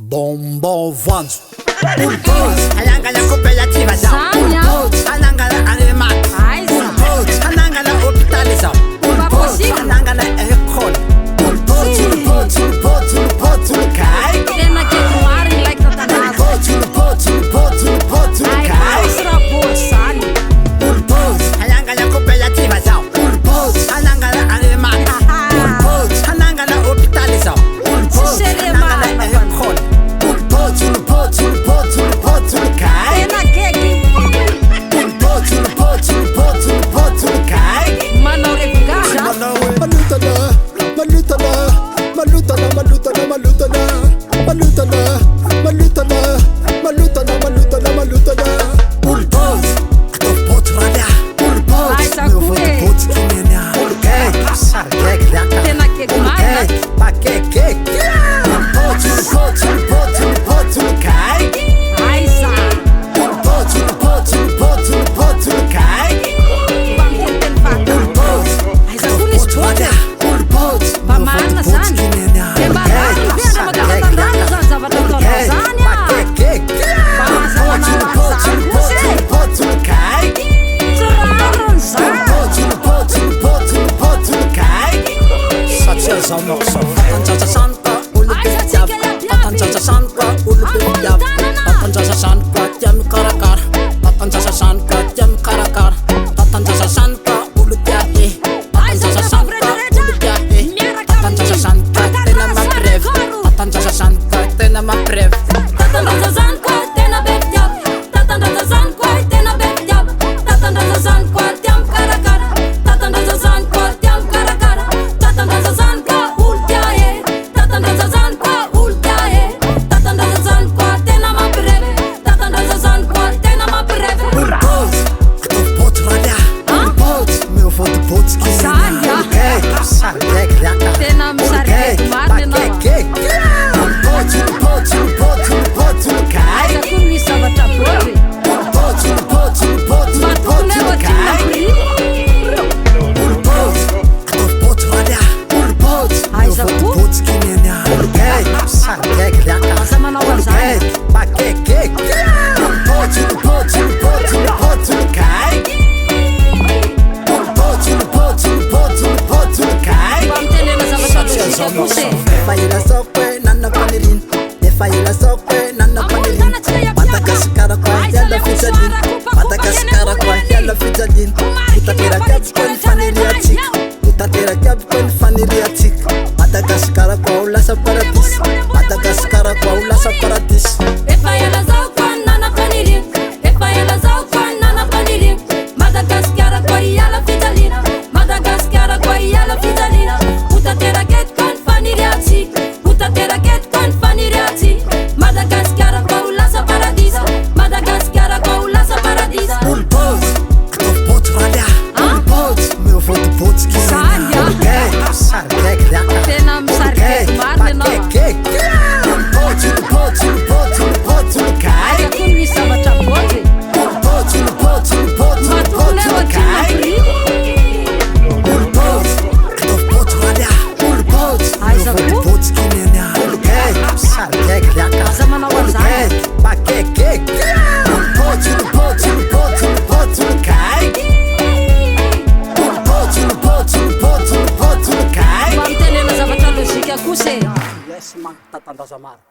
Bombo Vanzo Anangala cooperativa Anangala animal Anangala hospitaliza Anangala école Tena que voar em like Satanás. Ai, mostra por sali. Anangala cooperativa Anangala animal Anangala hospitaliza Anangala école Tena que mano refugaja. Tena que gumara. Ai, sa. Pamana sana. Kembarang dia nama kata sana sama tontonannya. Pamasa nama sana sih. Seraron sana. Madagascar kwa ulasa paradis Madagascar kwa ulasa paradis Yes, man, Tatanda Samar.